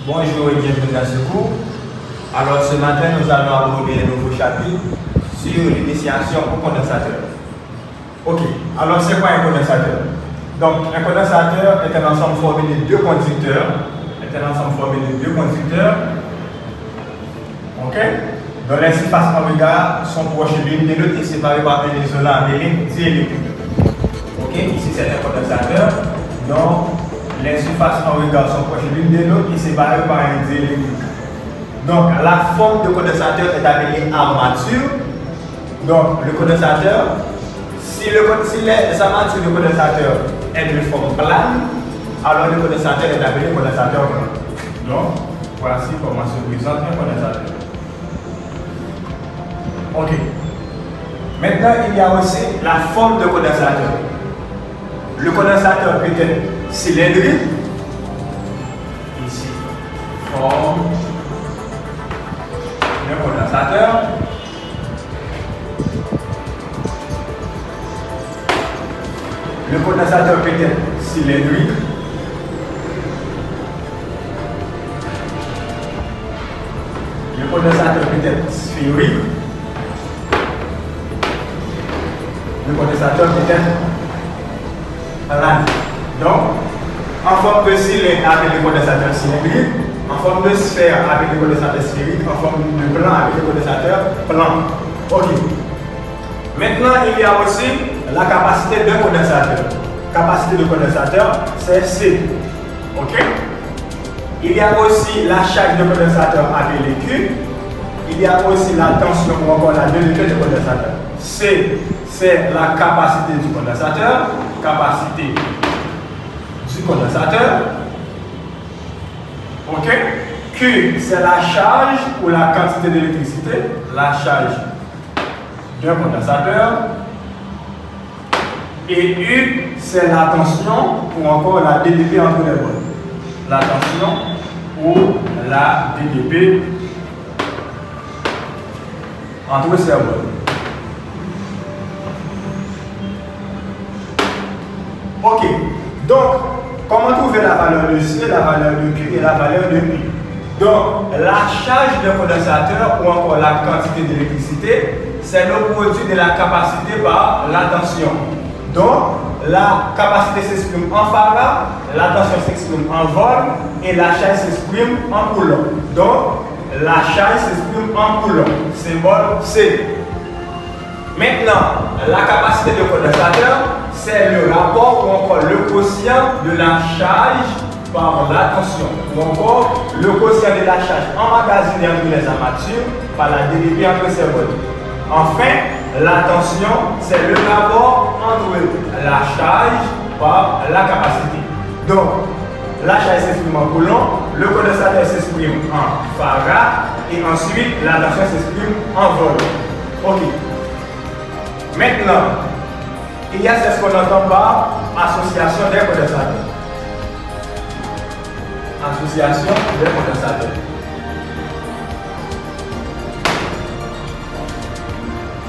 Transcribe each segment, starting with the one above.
Bonjour et bienvenue dans ce cours. Alors ce matin, nous allons aborder un nouveau chapitre sur l'initiation au condensateur. Ok, alors c'est quoi un condensateur? Donc un condensateur est un ensemble formé de deux conducteurs. Ok, dont les surfaces en regard sont proches l'une de l'autre et séparées par un isolant appelé diélectrique. Ok, ici c'est un condensateur dont les surfaces en regard sont proches l'une de l'autre et séparées par un diélectrique. Donc la forme de condensateur est appelée armature. Donc le condensateur, si les armatures du condensateur est de forme plane, alors le condensateur est appelé condensateur plat. Donc voici comment se présente un condensateur. Ok. Maintenant, il y a aussi la forme de condensateur. Le condensateur peut être cylindrique. Ici, forme d'un condensateur. Le condensateur peut être cylindrique. Le condensateur peut être sphérique. Le condensateur peut être plane. Donc, en forme de cylindre avec le condensateur cylindrique, en forme de sphère avec le condensateur sphérique, en forme de plan avec le condensateur plan. Ok. Maintenant, il y a aussi la capacité d'un condensateur. Capacité de condensateur, c'est C. Ok. Il y a aussi la charge de condensateur appelée Q. Il y a aussi la tension ou encore la densité du condensateur. C, c'est la capacité du condensateur. Capacité du condensateur. Ok. Q, c'est la charge ou la quantité d'électricité. La charge d'un condensateur. Et U, c'est la tension ou encore la DDP entre les bornes. La tension ou la DDP entre ces bornes. Ok, donc comment trouver la valeur de C, la valeur de Q et la valeur de P? Donc la charge d'un condensateur ou encore la quantité d'électricité, c'est le produit de la capacité par la tension. Donc la capacité s'exprime en farad, la tension s'exprime en volt et la charge s'exprime en coulomb. Donc la charge s'exprime en coulomb, symbole C. Maintenant, la capacité du condensateur, c'est le rapport ou encore le quotient de la charge par la tension, ou encore le quotient de la charge emmagasinée entre les armatures par la dérivée entre ces bornes. Enfin, la tension, c'est le rapport entre la charge par la capacité. Donc, la charge s'exprime en coulomb, le condensateur s'exprime en farad et ensuite la tension s'exprime en volt. Ok. Maintenant, il y a ce qu'on entend par association des condensateurs. Association des condensateurs.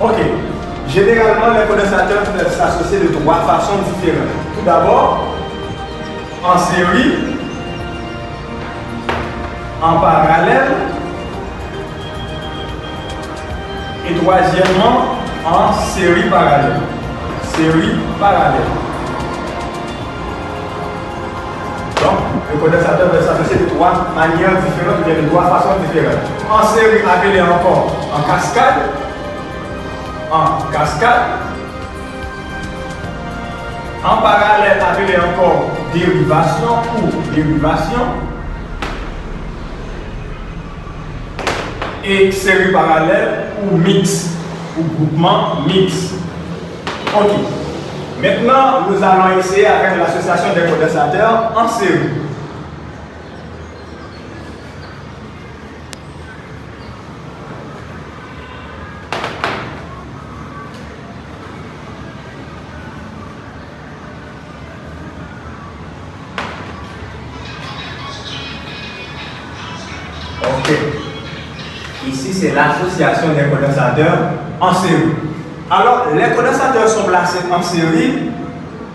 Ok. Généralement, les condensateurs peuvent s'associer de trois façons différentes. Tout d'abord, en série, en parallèle, et troisièmement, en série parallèle. Série parallèle. Donc, le condensateur peut s'associer de trois manières différentes, ou bien de trois façons différentes. En série, appelé encore en cascade. En cascade. En parallèle, appelé encore dérivation ou dérivation. Et série parallèle ou mix, ou groupement mix. Ok. Maintenant, nous allons essayer avec l'association des condensateurs en série. Ok. Ici, c'est l'association des condensateurs en série. Alors, les condensateurs sont placés en série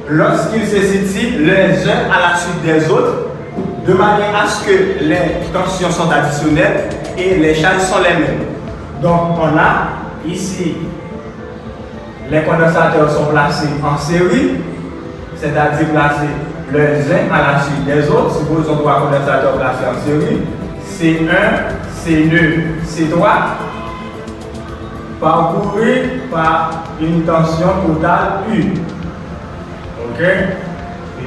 lorsqu'ils se situent les uns à la suite des autres de manière à ce que les tensions sont additionnelles et les charges sont les mêmes. Donc on a ici les condensateurs sont placés en série, c'est-à-dire placés les uns à la suite des autres. Supposons 3 condensateurs placés en série, C1, C2, C3, parcourus par une tension totale U. Ok?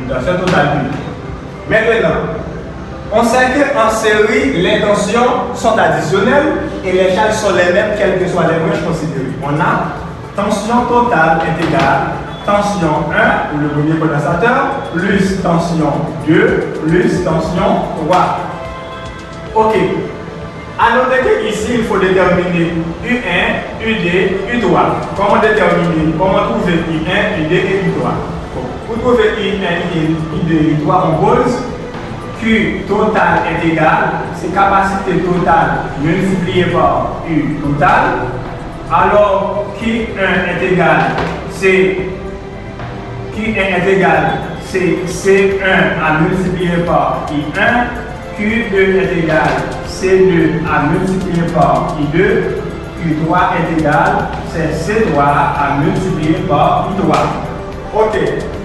Une tension totale U. Maintenant, on sait qu'en série, les tensions sont additionnelles et les charges sont les mêmes, quelles que soient les branches considérées. On a tension totale est égale tension 1 pour le premier condensateur plus tension 2 plus tension 3. Ok. À noter qu'ici, il faut déterminer U1, UD, U3. Comment déterminer, comment trouver U1, UD et U3? Pour trouver U1, UD, U3, on pose Q total est égal, c'est capacité totale multipliée par U total. Alors Q1 est égal, c'est C1 à multiplier par I1, Q2 est égal, C2 à multiplier par I2, Q3 est égal, c'est C3 à multiplier par I3. Ok,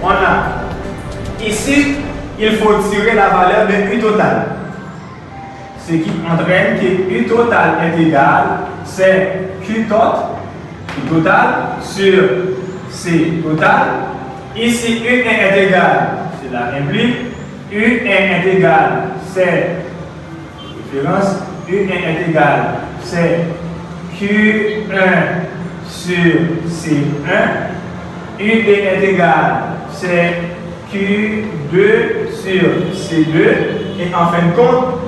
on a ici, il faut tirer la valeur de U total. Ce qui entraîne que U total est égal, c'est Q total sur C total. Ici, U1 est égal, cela implique U1 est égal, c'est référence, U1 est égal, c'est Q1 sur C1. UD est égal, c'est Q2 sur C2. Et en fin de compte,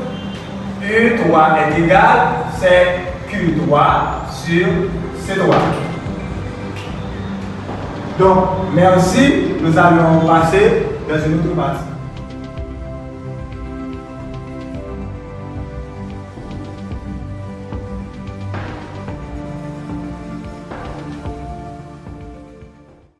U3 est égal, c'est Q3 sur C3. Donc, merci. Nous allons passer dans une autre partie.